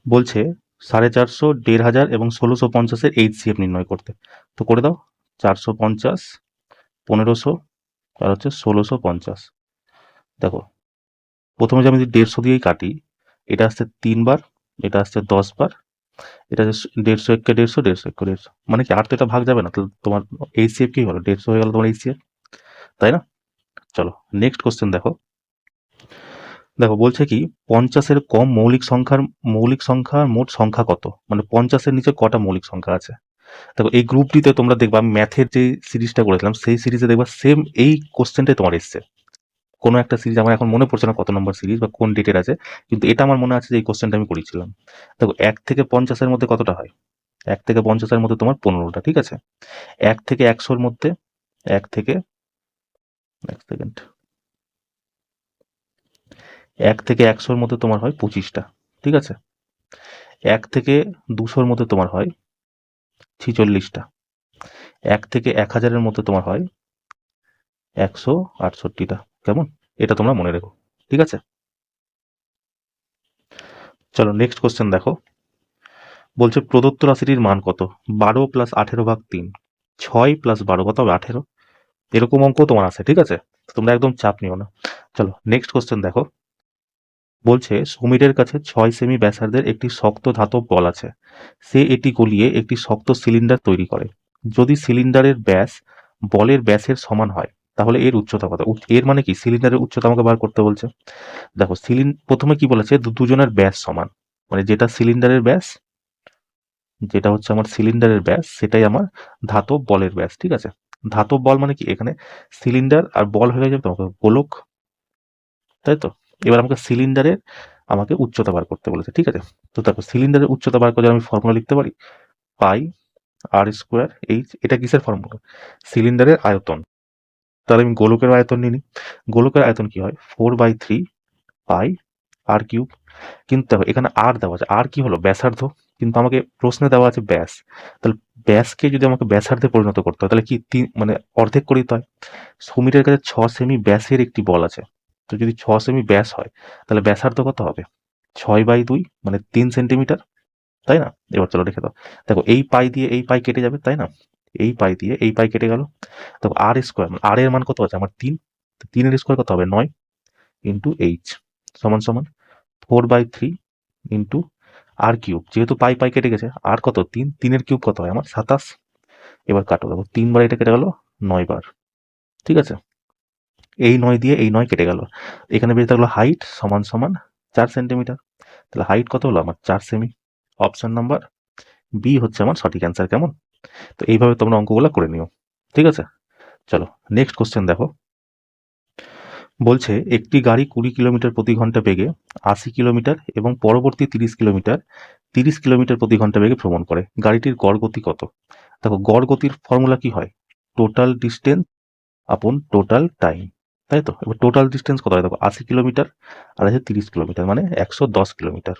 বলছে 450, 1500 এবং 1650 HCF নির্ণয় করতে। তো করে দাও। 450, 1500 আর হচ্ছে 1650। দেখো প্রথমে যে আমি যদি 150 দিয়েই কাটি, এটা আসছে 3 বার, এটা আসছে 10 বার, এটা হচ্ছে 150 একে 150, 150 একে 150, মানে কি আর তো এটা ভাগ যাবে না, তাহলে তোমার এইচসিএফ কি হলো? 150 হয়ে গেল তোমার এইচসিএফ, তাই না? চলো নেক্সট কোশ্চেন দেখো। দেখো বলছে কি 50-এর কম মৌলিক সংখ্যার মোট সংখ্যা কত? মানে 50-এর নিচে কটা মৌলিক সংখ্যা আছে? দেখো এই গ্রুপ ডিতে তোমরা দেখবা ম্যাথের যে সিরিজটা করেছিলাম সেই সিরিজে দেখবা সেম এই কোশ্চেনটাই তোমার এসছে। কোনো একটা সিরিজ, আমার এখন মনে পড়ছে না কত নম্বর সিরিজ বা কোন ডেটের আছে, কিন্তু এটা আমার মনে আছে যে এই কোশ্চেনটা আমি করেছিলাম। দেখো 1 থেকে 50-এর মধ্যে কতটা হয়? 1 থেকে 50-এর মধ্যে তোমার 15টা, ঠিক আছে? 1 থেকে 100-র মধ্যে, 1 থেকে, এক সেকেন্ড, 1 থেকে 100-র মধ্যে তোমার হয় 25টা, ঠিক আছে? 1 থেকে 200-র মধ্যে তোমার হয় 46টা। 1 থেকে 1000-এর মধ্যে তোমার হয় 168টা। কেমন? এটা তোমরা মনে রেখো, ঠিক আছে? চলো নেক্সট কোশ্চেন দেখো। বলছে প্রদত্ত রাশিটির মান কত? 12 প্লাস 18 ভাগ 3, 6 প্লাস 12 কত হবে? 18। এরকম অঙ্ক তোমার আছে, ঠিক আছে? তোমরা একদম চাপ নিও না। চলো নেক্সট কোশ্চেন দেখো। বলছে সমীরের কাছে 6 সেমি ব্যাসার্ধের একটি শক্ত ধাতব বল আছে। সে এটি গলিয়ে একটি শক্ত সিলিন্ডার তৈরি করে। যদি সিলিন্ডারের ব্যাস বলের ব্যাসের সমান হয় তাহলে এর উচ্চতা কত? এর মানে কি সিলিন্ডারের উচ্চতা আমাকে বার করতে বলছে। দেখো প্রথমে কি বলেছে, দুজনের ব্যাস সমান, মানে যেটা সিলিন্ডারের ব্যাস, যেটা হচ্ছে আমার সিলিন্ডারের ব্যাস, সেটাই আমার ধাতব বলের ব্যাস, ঠিক আছে? ধাতব বল মানে কি, এখানে সিলিন্ডার আর বল হয়ে যাবে তোমাকে গোলক, তাই তো? এবার আমাকে সিলিন্ডারের আমাকে উচ্চতা বার করতে বলেছে, ঠিক আছে? তো দেখো সিলিন্ডারের উচ্চতা বার করে আমি ফর্মুলা লিখতে পারি, পাই আর স্কোয়ার এইচ। এটা কিসের ফর্মুলা? সিলিন্ডারের আয়তন। তাহলে আমি গোলকের আয়তন নিই। গোলকের আয়তন কি হয়? 4/3 পাই আর কিউব। কিন্তু দেখো এখানে আর দেওয়া আছে, আর কি হলো? ব্যাসার্ধ। কিন্তু আমাকে প্রশ্নে দেওয়া আছে ব্যাস। তাহলে ব্যাসকে যদি আমাকে ব্যাসার্ধে পরিণত করতে হয় তাহলে কি মানে অর্ধেক করে দিতে হয়। সুমিরের কাছে 6 সেমি ব্যাসের একটি বল আছে। তো যদি 6 সেমি ব্যাস হয় তাহলে ব্যাসার্ধ কত হবে? 6/2 মানে 3 সেন্টিমিটার, তাই না? এবার চলো রেখে দাও। দেখো এই পাই দিয়ে এই পাই কেটে যাবে, তাই না? এই পাই দিয়ে এই পাই কেটে গেল। দেখো আর স্কোয়ার, আর এর মান কত আছে আমার? 3। 3-এর স্কোয়ার কত হবে? 9 ইন্টু এইচ সমান সমান 4/3 ইন্টু আর কিউব। যেহেতু পাই পাই কেটে গেছে, আর কত? 3। 3-এর কিউব কত হয় আমার? 27। এবার কাটো, দেখো 3 বার এটা কেটে গেল 9 বার। ঠিক আছে, এই 9 দিয়ে এই 9 কেটে গেল। এখানে বেঁচে থাকলো হাইট সমান সমান 4 সেন্টিমিটার। তাহলে হাইট কত হলো আমার? 4 সেমি। অপশন নাম্বার বি হচ্ছে আমার সঠিক অ্যান্সার। কেমন? তো এইভাবে তোমরা অঙ্কগুলো করে নিও। ঠিক আছে, চলো নেক্সট কোশ্চেন দেখো। বলছে একটি গাড়ি 20 কিলোমিটার প্রতি ঘন্টা বেগে 80 কিলোমিটার এবং পরবর্তী 30 কিলোমিটার 30 কিলোমিটার প্রতি ঘন্টা বেগে ভ্রমণ করে। গাড়িটির গড় গতি কত? দেখো গড় গতির ফর্মুলা কি হয়? টোটাল ডিস্টেন্স আপন টোটাল টাইম, তাই তো? এবার টোটাল ডিস্টেন্স কত হয়? দেখো 80 কিলোমিটার আর আছে 30 কিলোমিটার, মানে 110 কিলোমিটার।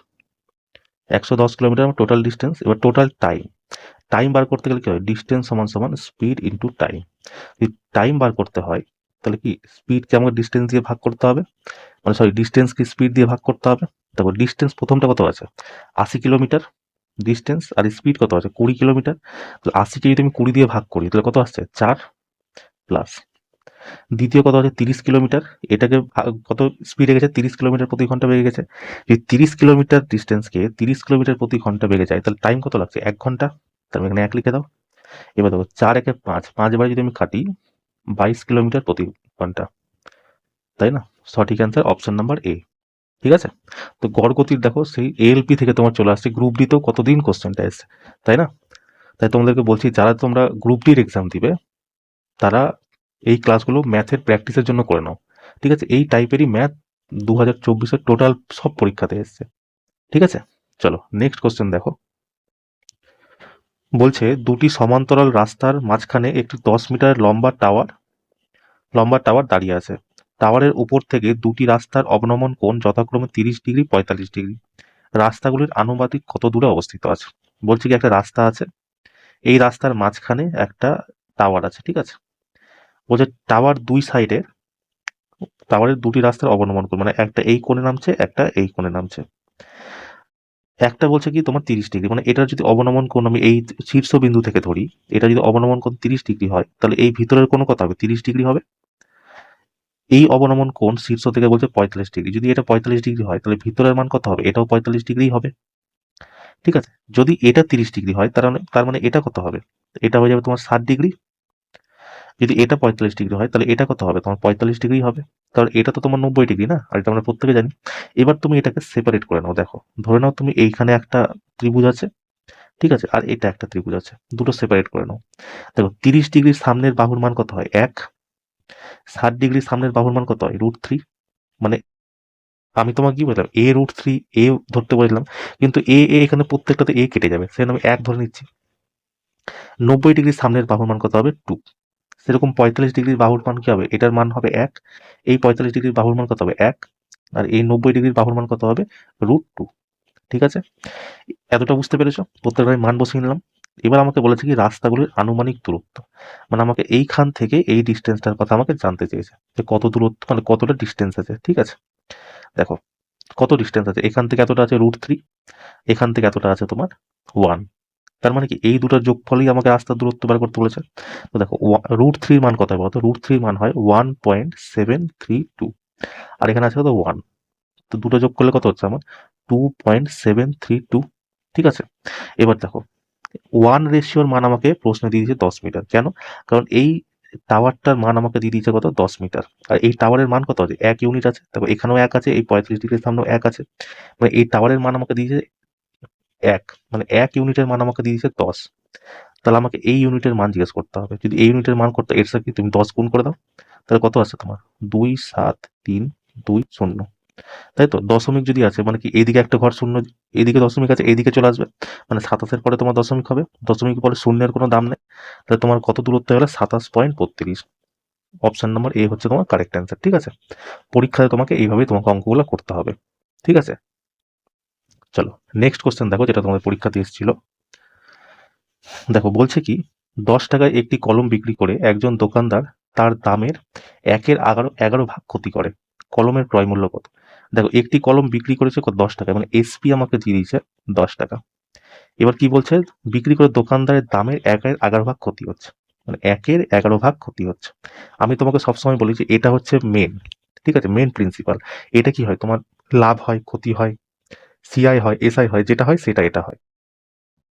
110 কিলোমিটার আমার টোটাল ডিস্টেন্স। এবার টোটাল টাইম, টাইম বার করতে গেলে কি হয়? ডিস্টেন্স সমান সমান স্পিড ইন্টু টাইম। যদি টাইম বার করতে হয় তাহলে কি স্পিডকে আমাকে ডিস্টেন্স দিয়ে ভাগ করতে হবে, মানে সরি ডিস্টেন্সকে স্পিড দিয়ে ভাগ করতে হবে। তারপর ডিস্টেন্স প্রথমটা কত আছে? 80 কিলোমিটার ডিস্টেন্স, আর স্পিড কত আছে? 20 কিলোমিটার। তো 80কে যদি আমি 20 দিয়ে ভাগ করি তাহলে কত আসছে? 4 প্লাস দ্বিতীয় কত আছে? 30 কিলোমিটার। এটাকে কত স্পিডে গেছে? 30 কিলোমিটার প্রতি ঘন্টা বেড়ে গেছে। যদি 30 কিলোমিটার ডিস্টেন্সকে 30 কিলোমিটার প্রতি ঘন্টা বেড়ে যায় তাহলে টাইম কত লাগছে? 1 ঘন্টা। তাহলে এখানে 1 লিখে দাও। এবার দেখো 4 একে 5, 5 বারে যদি আমি কাটি 22 কিলোমিটার প্রতি ঘন্টা, তাই না? সঠিক অ্যান্সার অপশন নাম্বার এ। ঠিক আছে, তো গড় গতির দেখো সেই এএলপি থেকে তোমার চলে আসছে। গ্রুপ ডি তেও কতদিন কোশ্চেনটা এসছে, তাই না? তাই তোমাদেরকে বলছি যারা তোমরা গ্রুপ ডির এক্সাম দিবে তারা এই ক্লাসগুলো ম্যাথের প্র্যাকটিসের জন্য করে নাও। ঠিক আছে, এই টাইপেরই ম্যাথ 2024-এর টোটাল সব পরীক্ষাতে এসছে। ঠিক আছে, চলো নেক্সট কোশ্চেন দেখো। বলছে দুটি সমান্তরাল রাস্তার মাঝখানে একটি 10 মিটার লম্বা টাওয়ার দাঁড়িয়ে আছে। টাওয়ারের উপর থেকে দুটি রাস্তার অবনমন কোণ যথাক্রমে 30 ডিগ্রি 45 ডিগ্রি। রাস্তাগুলির আনুপাতিক কত দূরে অবস্থিত আছে? বলছে কি একটা রাস্তা আছে, এই রাস্তার মাঝখানে একটা টাওয়ার আছে। ঠিক আছে, বলছে টাওয়ারের দুটি রাস্তার অবনমন কোণ, মানে একটা এই কোণে নামছে একটা এই কোণে নামছে। একটা বলছে কি তোমার 30 ডিগ্রি, মানে এটার যদি অবনমন কোণ আমি এই শীর্ষবিন্দু থেকে ধরি, এটা যদি অবনমন কোণ 30 ডিগ্রি হয় তাহলে এই ভিতরের কোণ কত হবে? 30 ডিগ্রি হবে। এই অবনমন কোণ শীর্ষ থেকে বলছে 45 ডিগ্রি। যদি এটা 45 ডিগ্রি হয় তাহলে ভিতরের মান কত হবে? এটাও 45 ডিগ্রি হবে। ঠিক আছে, যদি এটা 30 ডিগ্রি হয় তার মানে এটা কত হবে? এটা হয়ে যাবে তোমার 60 ডিগ্রি। যদি এটা 45 ডিগ্রি হয় তাহলে এটা কত হবে? তোমার 45 ডিগ্রি হবে। কারণ এটা তো তোমার 90 ডিগ্রি না, আর এটা আমরা প্রত্যেকে জানি। এবার তুমি এটাকে সেপারেট করে নাও। দেখো ধরে নাও তুমি এইখানে একটা ত্রিভুজ আছে, ঠিক আছে, আর এটা একটা ত্রিভুজ আছে, দুটো সেপারেট করে নাও। দেখো 30 ডিগ্রির সামনের বাহুর মান কত হয়? 1। 60 ডিগ্রির সামনের বাহুর মান কত হয়? √3। মানে আমি তোমাকে কি বললাম? a√3 এ ধরতে বললাম, কিন্তু এখানে প্রত্যেকটাতে এ কেটে যাবে, সেখানে আমি 1 ধরে নিচ্ছি। 90 ডিগ্রির সামনের বাহুর মান কত হবে? 2। সেরকম 45 ডিগ্রির বাহুর মান কি হবে? এটার মান হবে 1। এই 45 ডিগ্রির বাহুর মান কত হবে? 1। আর এই 90 ডিগ্রির বাহুর মান কত হবে? √2। ঠিক আছে, এতটা বুঝতে পেরেছো? প্রত্যেকটার মান বসিয়ে নিলাম। এবার আমাকে বলেছে কি রাস্তাগুলির আনুমানিক দূরত্ব, মানে আমাকে এইখান থেকে এই ডিস্টেন্সটার কথা আমাকে জানতে চেয়েছে, যে কত দূরত্ব, মানে কতটা ডিস্টেন্স আছে। ঠিক আছে, দেখো কত ডিস্টেন্স আছে, এখান থেকে এতটা আছে √3, এখান থেকে এতটা আছে তোমার 1। তার মানে কি এই দুটার যোগফলই আমাকে রাস্তার দূরত্ব বার করতে বলেছে। তো দেখো √3 মান কত হয় বলতো? √3 মান হয় 1.732, আর এখানে আছে কত? 1। তো দুটো যোগ করলে কত হচ্ছে আমার? 2.732। ঠিক আছে, এবার দেখো 1 রেশিওর মান আমাকে প্রশ্নে দিয়ে দিয়েছে 10 মিটার। কেন? কারণ এই টাওয়ারটার মান আমাকে দিয়ে দিয়েছে কত? 10 মিটার। আর এই টাওয়ারের মান কত আছে? 1 ইউনিট আছে। তারপর এখানেও 1 আছে, এই 45 ডিগ্রির সামনেও 1 আছে। মানে এই টাওয়ারের মান আমাকে দিয়েছে 1, মানে 1 ইউনিটের মান আমাকে দিয়ে দিয়েছে 10। তাহলে আমাকে এই ইউনিটের মান জিজ্ঞেস করতে হবে। যদি এই ইউনিটের মান করতে এর সাথে তুমি 10 গুণ করে দাও, তাহলে কত আছে তোমার? 27320। তাই তো? দশমিক যদি আছে মানে কি এইদিকে একটা ঘর শূন্য, এইদিকে দশমিক আছে, এইদিকে চলে আসবে, মানে 27-এর পরে তোমার দশমিক হবে। দশমিকের পরে শূন্যের কোনো দাম নেই। তাহলে তোমার কত দূরত্ব হলো? 27.32। অপশন নাম্বার এ হচ্ছে তোমার কারেক্ট অ্যান্সার। ঠিক আছে, পরীক্ষায় তোমাকে এইভাবেই তোমাকে অঙ্কগুলো করতে হবে। ঠিক আছে, চলো নেক্সট কোশ্চেন দেখো, যেটা তোমাদের পরীক্ষাতে এসেছিল। দেখো বলছে কি, 10 টাকায় একটি কলম বিক্রি করে একজন দোকানদার তার দামের 1/11 ভাগ ক্ষতি করে। কলমের ক্রয় মূল্য কত? দেখো একটি কলম বিক্রি করেছে 10 টাকায়, মানে এসপি আমাকে দিয়ে দিয়েছে 10 টাকা। এবার কি বলছে, বিক্রি করে দোকানদারের দামের 1/11 ভাগ ক্ষতি হচ্ছে, মানে 1/11 ভাগ ক্ষতি হচ্ছে। আমি তোমাকে সবসময় বলি যে এটা হচ্ছে মেন, ঠিক আছে, মেন প্রিন্সিপাল। এটা কি হয়, তোমার লাভ হয়, ক্ষতি হয়, সিআই হয়, এসআই হয়, যেটা হয় সেটা এটা হয়।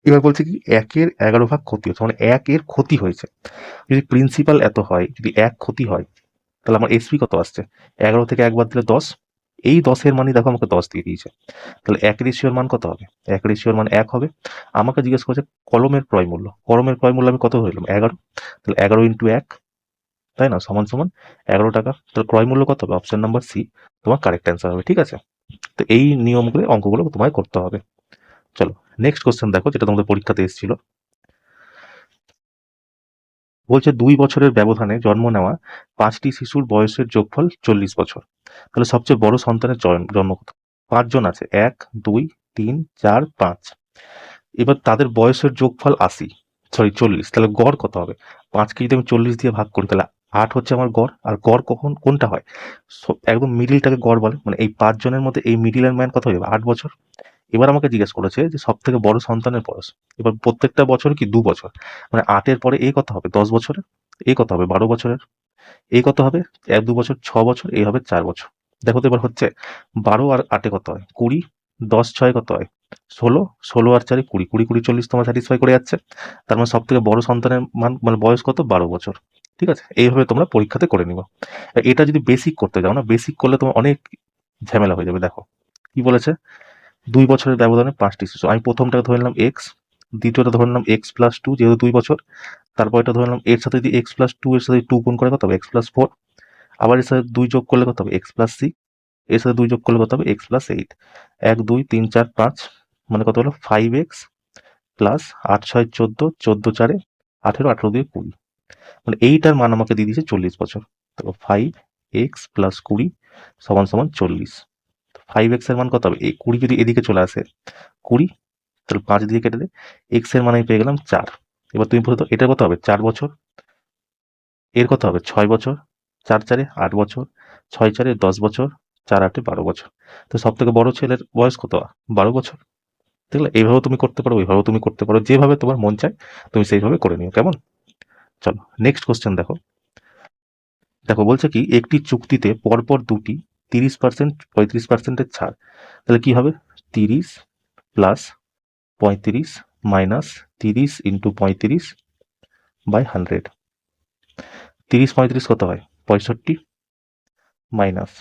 এবার বলছে কি 1/11 ভাগ ক্ষতি হচ্ছে, মানে 1 এর ক্ষতি হয়েছে। যদি প্রিন্সিপাল এত হয়, যদি 1 ক্ষতি হয়, তাহলে আমার এসপি কত আসছে? 11 থেকে 1 বাদ দিলে 10। এই 10-এর মানই দেখো আমাকে 10 দিয়ে দিয়েছে। তাহলে 1 রেশিওর মান কত হবে? 1 রেশিওর মান 1 হবে। আমাকে জিজ্ঞেস করেছে কলমের ক্রয় মূল্য। কলমের ক্রয় মূল্য আমি কত ধরলাম? 11। তাহলে 11 ইন্টু 1, তাই না, সমান সমান 11 টাকা। তাহলে ক্রয় মূল্য কত হবে? অপশন নাম্বার সি তোমার কারেক্ট অ্যান্সার হবে। ঠিক আছে, তো এই নিয়মগুলো, অঙ্কগুলো তোমায় করতে হবে। চলো নেক্সট কোশ্চেন দেখো, যেটা তোমাদের পরীক্ষাতে এসেছিল। বলছে 2 বছরের ব্যবধানে জন্ম নেওয়া 5টি শিশুর বয়সের যোগফল 40 বছর। তাহলে সবচেয়ে বড় সন্তানের জন্ম কত? 5 জন আছে, 1, 2, 3, 4, 5। এবার তাদের বয়সের যোগফল 80, সরি 40। তাহলে গড় কত হবে? 5কে যদি আমি 40 দিয়ে ভাগ করি, তাহলে 8 হচ্ছে আমার গড়। আর গড় কখন কোনটা হয়? একদম মিডিলটাকে গড় বলে, মানে এই 5 জনের মধ্যে এই মিডিলের ম্যান কত হয়ে যাবে? 8 বছর। এবার আমাকে জিজ্ঞেস করেছে যে সব থেকে বড় সন্তানের বয়স। এবার প্রত্যেকটা বছর কি 2 বছর, মানে 8-এর পরে এ কত হবে? 10 বছরের। এ কত হবে? 12 বছরের। এ কত হবে? 1, 2 বছর, 6 বছর। এই হবে 4 বছর। দেখো তো এবার হচ্ছে 12 আর 8-এ কত হয়? 20। 10, 6 কত হয়? 16। 16 আর 4-এ 20। 20, 20, 40 তোমার স্যাটিসফাই করে যাচ্ছে। তার মানে সব থেকে বড় সন্তানের মান, মানে বয়স কত? 12 বছর। ঠিক আছে, এইভাবে তোমরা পরীক্ষাতে করে নিবা। এটা যদি বেসিক করতে যাও না, বেসিক করলে তোমার অনেক ঝামেলা হয়ে যাবে। দেখো কি বলেছে, 2 বছরের ব্যবধানে 5টি শিশু। আমি প্রথমটা ধরে নিলাম এক্স, দ্বিতীয়টা ধরে নিলাম x+2, যেহেতু 2 বছর। তারপর এটা ধরে নিলাম এর সাথে যদি x+2 এর সাথে 2 গুণ করে কত হবে? x+4। আবার এর সাথে 2 যোগ করলে কত হবে? x+6। এর সাথে 2 যোগ করলে কত হবে? x+8। 1, 2, 3, 4, 5, মানে কত হলো? 5x প্লাস 8, 6, 14, 14, 4, 18, 18 দিয়ে 20। মানে এইটার মান আমাকে দিয়ে দিয়েছে 40 বছর। তো 5x প্লাস 20 সমান সমান 40। 5x এর মান কত হবে? এই 20 যদি এদিকে চলে আসে, 20, তাহলে 5 দিয়ে কেটে দে, এক্স এর মানে আমি পেয়ে গেলাম 4। এবার তুমি বলো তো এটা কত হবে? 4 বছর। এর কত হবে? 6 বছর। 4, 4, 8 বছর। 6, 4, 10 বছর। 4, 8, 12 বছর। তো সব থেকে বড় ছেলের বয়স কত? 12 বছর। দেখলে, এইভাবেও তুমি করতে পারো, ওইভাবেও তুমি করতে পারো, যেভাবে তোমার মন চায় তুমি সেইভাবে করে নিও। কেমন? চলো নেক্সট কোশ্চেন দেখো। দেখো বলছে কি, একটি চুক্তিতে পরপর দুটি 30%, 35%-এর ছাড়। তাহলে কি হবে? 30 প্লাস 35 মাইনাস 30 ইন্টু 35 বাই 100। 30, 35 কত হয়? 65 মাইনাস,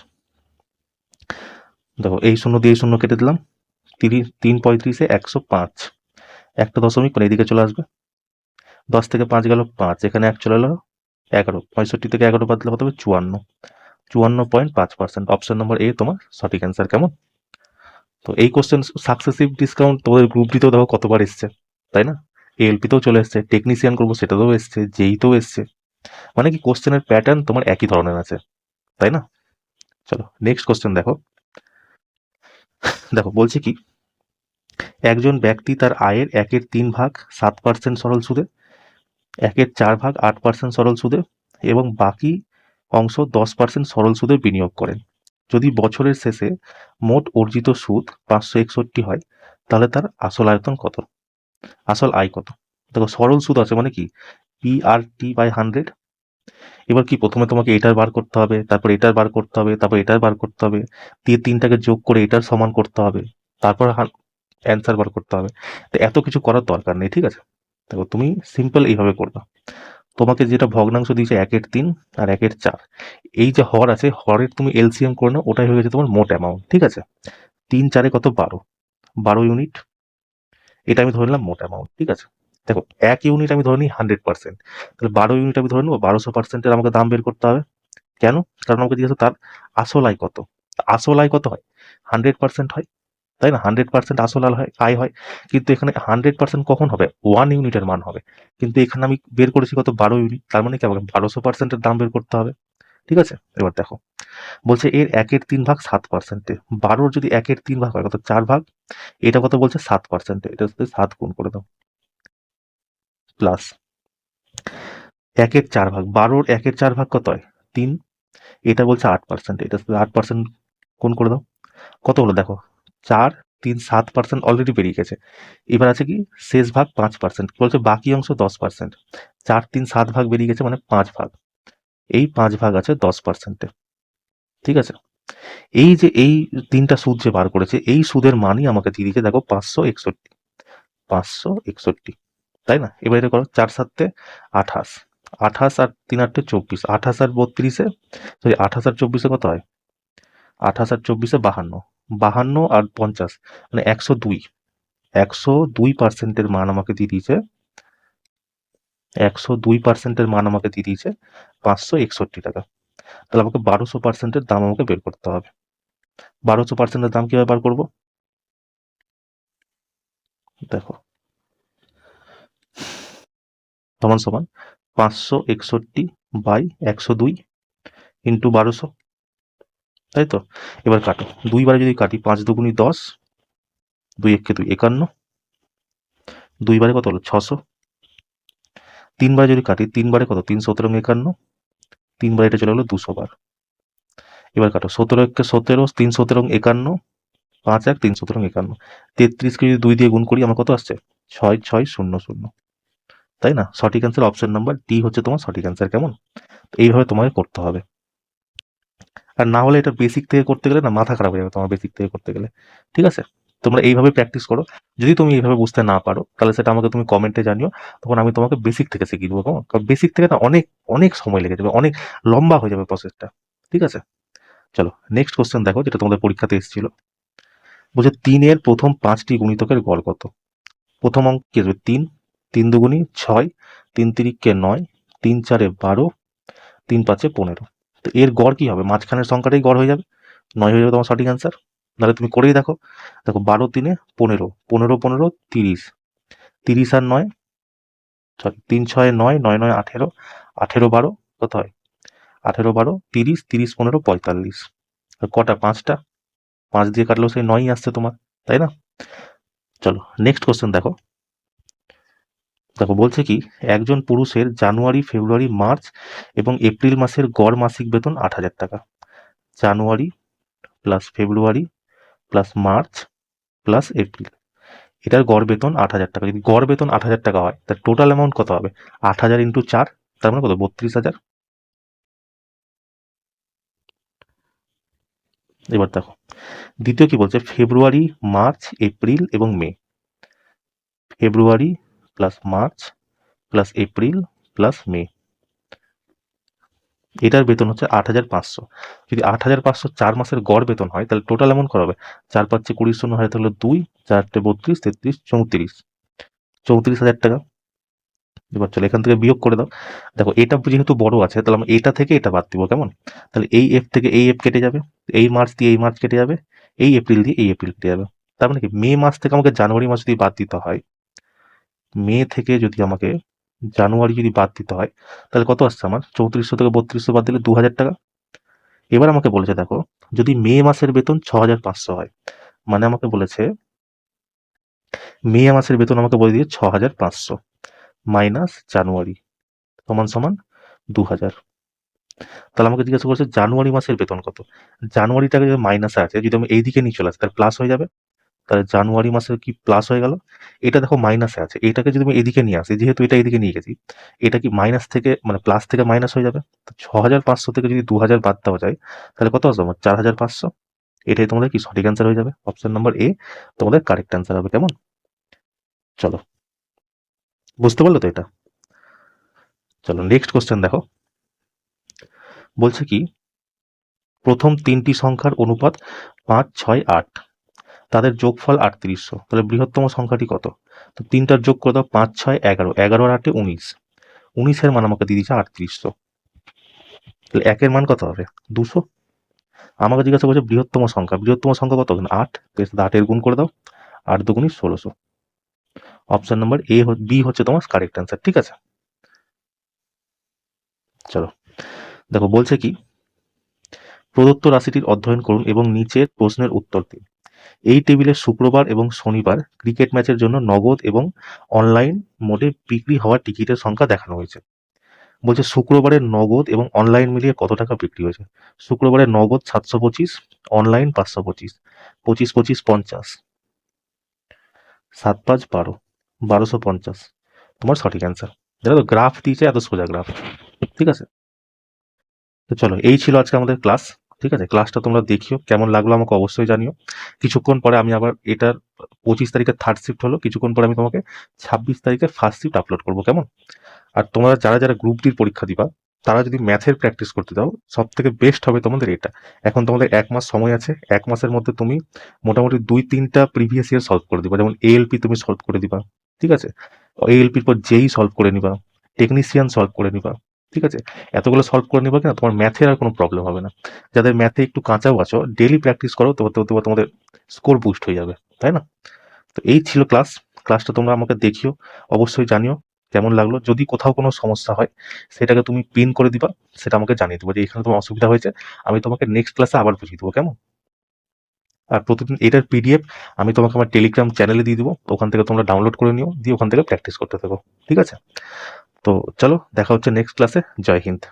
দেখো এই শূন্য দিয়ে এই শূন্য কেটে দিলাম। 3 35-এ 105, একটা দশমিক মানে এদিকে চলে আসবে। 10 থেকে 5 গেল 5, এখানে 1 চলে এলো 11। 65 থেকে 11 বাদ দিলে কত হবে? 54। 54.5%। অপশন নম্বর এ তোমার সঠিক অ্যান্সার। কেমন? তো এই কোশ্চেন সাকসেসিভ ডিসকাউন্ট তোমাদের গ্রুপ ডিতেও দেখো কতবার এসছে, তাই না? এএলপিতেও চলে এসছে, টেকনিশিয়ান করবো সেটাতেও এসছে, জেইতেও এসছে। মানে কি কোশ্চেনের প্যাটার্ন তোমার একই ধরনের আছে, তাই না? চলো নেক্সট কোশ্চেন দেখো। দেখো বলছে কি, একজন ব্যক্তি তার আয়ের 1/3 ভাগ 7% সরল সুদে, 1/4 ভাগ 8% সরল সুদে এবং বাকি অংশ 10% সরল সুদে বিনিয়োগ করেন। যদি বছরের শেষে মোট অর্জিত সুদ 561 হয়, তাহলে তার আসল আয়তন কত? আসল আয় কত? দেখো সরল সুদ আছে মানে কি, PRT/100। এবার কি, প্রথমে তোমাকে এটার বার করতে হবে, তারপর এটার বার করতে হবে, তারপর এটার বার করতে হবে, দিয়ে তিনটাকে যোগ করে এটার সমান করতে হবে, তারপর অ্যান্সার বার করতে হবে। তো এত কিছু করার দরকার নেই, ঠিক আছে? দেখো তুমি সিম্পল এইভাবে করবা। তোমাকে যেটা ভগ্নাংশ দিয়েছে 1/3 আর 1/4, এই যে হর আছে, হরের তুমি এলসিএম করে নাও, ওটাই হয়ে গেছে তোমার মোট অ্যামাউন্ট। ঠিক আছে, 3, 4 কত? 12, 12 ইউনিট। এটা আমি ধরে নিলাম মোট অ্যামাউন্ট। ঠিক আছে, দেখো 1 ইউনিট আমি ধরে নিই 100%, তাহলে 12 ইউনিট আমি ধরে নেবো। 1200%-এর আমাকে দাম বের করতে হবে। কেন? কারণ আমাকে জিজ্ঞাসা তার আসল আয় কত। আসল আয় কত হয়? 100% হয়, তাই না? 100% আসল আয় হয়। কিন্তু এখানে 100% কখন হবে? 1 ইউনিটের মান হবে। কিন্তু এখানে আমি বের করেছি কত? 12 ইউনিট। তার মানে কি আমাকে 1200%-এর দাম বের করতে হবে। ঠিক আছে, এবার দেখো বলছে এর 1/3 7%, 12 যদি 1/3 হয় কত 4 ভাগ, এটা কত বলছে 7%, এটা হচ্ছে 7 গুণ করে দাও প্লাস 1/4 12 1/4 কত হয় 3, এটা বলছে 8%, এটা হচ্ছে 8% গুণ করে দাও কত হলো দেখো 4 3 7% অলরেডি বেরিয়ে গেছে। এবার আছে কি শেষ ভাগ 5%, বলছে বাকি অংশ 10%, 4 3 7 ভাগ বেরিয়ে গেছে মানে 5 ভাগ, এই 5 ভাগ আছে 10%। ঠিক আছে, এই যে এই 3টা সুদ যে বার করেছে এই সুদের মানই আমাকে দিয়ে দিয়েছে দেখো 561, 561, তাই না? এবার এটা করো 4 7 28, 28 আর 3 8 24, 28 আর 32, সরি 28 আর 24 কত হয়, 28 আর 24 52, 52 আর 50 মানে 102, 102%-এর মান আমাকে দিয়ে দিয়েছে, 102%-এর মান আমাকে দিয়ে দিয়েছে 561 টাকা। তাহলে আমাকে 1200%-এর দাম আমাকে বের করতে হবে। 1200%-এর দাম কিভাবে বার করবো দেখো, সমান সমান 561/102 ইন্টু 1200, তাই তো? এবার কাটো, 2 বারে যদি কাটি 5 দুগুনি 10, 2 একে 2 51, 2 বারে কত হলো 600, 3 বারে যদি কাটি 3 বারে কত 3 17 51, 3 বারে এটা চলে গেলো 200 বার। এবার কাটো 17 একে 17, 3 17 51, 5 1 3 17 51, 33 কে যদি 2 দিয়ে গুণ করি আমার কত আসছে 6600, তাই না? সঠিক অ্যান্সার অপশন নাম্বার ডি হচ্ছে তোমার সঠিক অ্যান্সার। কেমন? তো এইভাবে তোমাকে করতে হবে, আর না হলে এটা বেসিক থেকে করতে গেলে না মাথা খারাপ হয়ে যাবে তোমার বেসিক থেকে করতে গেলে। ঠিক আছে, তোমরা এইভাবে প্র্যাকটিস করো। যদি তুমি এইভাবে বুঝতে না পারো তাহলে সেটা আমাকে তুমি কমেন্টে জানিও, তখন আমি তোমাকে বেসিক থেকে শিখিয়ে দেবো। কেমন? কারণ বেসিক থেকে না অনেক অনেক সময় লেগে যাবে, অনেক লম্বা হয়ে যাবে প্রসেসটা। ঠিক আছে, চলো নেক্সট কোশ্চেন দেখো, যেটা তোমাদের পরীক্ষাতে এসেছিল। বলছে 3-এর প্রথম 5টি গুণিতকের গড় কত? প্রথম অঙ্ক কি আসবে 3, 3 দুগুণি 6, 3 তিরিকে 9, 3 4-এ 12, 3 5-এ 15। তো এর গড় কি হবে? মাঝখানের সংখ্যাটাই গড় হয়ে যাবে, 9 হয়ে যাবে তোমার সঠিক অ্যান্সার। নাহলে তুমি করেই দেখো, দেখো 12 3-এ 15, 15 15 30, 30 আর 9, সরি 3 6 9, 9 9 18, 18 12 কত হয় 18 12 30, 30 15 45, আর কটা 5টা, 5 দিয়ে কাটলেও সেই 9ই আসছে তোমার, তাই না? চলো নেক্সট কোশ্চেন দেখো। দেখো বলছে কি একজন পুরুষের জানুয়ারি ফেব্রুয়ারি মার্চ এবং এপ্রিল মাসের গড় মাসিক বেতন 8,000 টাকা। জানুয়ারি প্লাস ফেব্রুয়ারি প্লাস মার্চ প্লাস এপ্রিল, এটার গড় বেতন 8,000 টাকা। যদি গড় বেতন 8,000 টাকা হয় তার টোটাল অ্যামাউন্ট কত হবে? 8,000 ইন্টু 4, তার মানে কত 32,000। এবার দেখো দ্বিতীয় কি বলছে, ফেব্রুয়ারি মার্চ এপ্রিল এবং May, February plus March plus April plus May, এটার বেতন হচ্ছে 8,500। যদি 8,500 4 মাসের গড় বেতন হয় তাহলে টোটাল অ্যামাউন্ট করা হবে 4 5 20 শূন্য হয় তাহলে 2 4 32 33 34, 34,000 টাকা। এবার চলো এখান থেকে বিয়োগ করে দাও। দেখো এটা যেহেতু বড় আছে তাহলে আমরা এটা থেকে এটা বাদ দিব। কেমন? তাহলে এই এফ থেকে এই এফ কেটে যাবে, এই মার্চ দিয়ে এই মার্চ কেটে যাবে, এই এপ্রিল দিয়ে এই এপ্রিল কেটে যাবে। তার মানে কি মে মাস থেকে আমাকে জানুয়ারি মাস যদি বাদ দিতে হয়, মে থেকে যদি আমাকে জানুয়ারি যদি বাদ দিতে হয় তাহলে কত আসছে আমার 3400 থেকে 3200 বাদ দিলে 2,000 টাকা। এবার আমাকে বলেছে দেখো যদি মে মাসের বেতন 6,500 হয়, মানে আমাকে বলেছে মে মাসের বেতন আমাকে বলে দিয়ে 6,500 মাইনাস জানুয়ারি সমান সমান 2,000। তাহলে আমাকে জিজ্ঞাসা করছে জানুয়ারি মাসের বেতন কত। জানুয়ারিটাকে যদি মাইনাসে আছে, যদি আমি এইদিকে নিয়ে চলে আসি তাহলে প্লাস হয়ে যাবে। তাহলে জানুয়ারি মাসের কি প্লাস হয়ে গেল, এটা দেখো মাইনাসে আছে, এটাকে যদি আমি এদিকে নিয়ে আসি, যেহেতু এটা এদিকে নিয়ে গেছি, এটা কি মাইনাস থেকে মানে প্লাস থেকে মাইনাস হয়ে যাবে। তো 6,500 থেকে যদি 2,000 বাদ দেওয়া যায় তাহলে কত আসবে আমার 4,500। এটাই তোমাদের কি সঠিক অ্যান্সার হয়ে যাবে, অপশন নাম্বার এ তোমাদের কারেক্ট অ্যান্সার হবে। কেমন? চলো বুঝতে পারলো তো এটা? চলো নেক্সট কোশ্চেন দেখো। বলছে কি প্রথম 3টি সংখ্যার অনুপাত 5 6 8, তাদের যোগফল 3800, তাহলে বৃহত্তম সংখ্যাটি কত? তো 3টার যোগ করে দাও 5 6 11, 11 আর 8 19, 19-এর মান আমাকে দিয়ে দিচ্ছে 3800। তাহলে 1-এর মান কত হবে 200। আমাকে জিজ্ঞাসা করছে বৃহত্তম সংখ্যা, বৃহত্তম সংখ্যা কত 8, 8-এর গুণ করে দাও, 8 দুগুণি 1600। অপশন নাম্বার এ বি হচ্ছে তোমার কারেক্ট অ্যান্সার। ঠিক আছে, চলো দেখো বলছে কি প্রদত্ত রাশিটির অধ্যয়ন করুন এবং নিচের প্রশ্নের উত্তর দিন। এই টেবিলে শুক্রবার এবং শনিবার ক্রিকেট ম্যাচের জন্য নগদ এবং অনলাইন মোডে বিক্রি হওয়া টিকিটের সংখ্যা দেখানো হয়েছে। বলছে শুক্রবারের নগদ এবং অনলাইন মিলিয়ে কত টাকা বিক্রি হয়েছে। শুক্রবারের নগদ 725, অনলাইন 525, 25 25 50, 7 5 12, 1250 তোমার সঠিক অ্যান্সার। দেখো তো গ্রাফ দিয়েছে, এত সোজা গ্রাফ। ঠিক আছে, তো চলো এই ছিল আজকে আমাদের ক্লাস। ঠিক আছে, ক্লাসটা তোমরা দেখিও, কেমন লাগলো আমাকে অবশ্যই জানিও। কিছুক্ষণ পরে আমি আবার এটার 25 তারিখে থার্ড শিফট হলো, কিছুক্ষণ পরে আমি তোমাকে 26 তারিখে ফার্স্ট শিফট আপলোড করবো, কেমন? আর তোমরা যারা যারা গ্রুপ ডির পরীক্ষা দিবা, তারা যদি ম্যাথের প্র্যাকটিস করতে দাও, সব থেকে বেস্ট হবে তোমাদের এটা। এখন তোমাদের 1 মাস সময় আছে, 1 মাসের মধ্যে তুমি মোটামুটি 2-3টা প্রিভিয়াস ইয়ার সলভ করে দিবা। যেমন এএলপি তুমি সলভ করে দিবা, ঠিক আছে, এএলপির পর জেই সলভ করে নিবা, টেকনিশিয়ান সলভ করে নিবা। ঠিক আছে, এতগুলো সলভ করে নিবা কিনা তোমার ম্যাথের আর কোনো প্রবলেম হবে না। যাদের ম্যাথে একটু কাঁচাও আছো, ডেলি প্র্যাকটিস করো, তো তোমাদের স্কোর বুস্ট হয়ে যাবে, তাই না? তো এই ছিল ক্লাস। ক্লাসটা তোমরা আমাকে দেখিও, অবশ্যই জানিও কেমন লাগলো। যদি কোথাও কোনো সমস্যা হয় সেটাকে তুমি পিন করে দিবা, সেটা আমাকে জানিয়ে দেবো যে এখানে তোমার অসুবিধা হয়েছে, আমি তোমাকে নেক্সট ক্লাসে আবার বুঝিয়ে দেবো, কেমন? আর প্রতিদিন এটার পিডিএফ আমি তোমাকে আমার টেলিগ্রাম চ্যানেলে দিয়ে দেবো, ওখান থেকে তোমরা ডাউনলোড করে নিও, দিয়ে ওখান থেকে প্র্যাকটিস করতে থাকো। ঠিক আছে, তো চলো দেখা হচ্ছে নেক্সট ক্লাসে। জয় হিন্দ।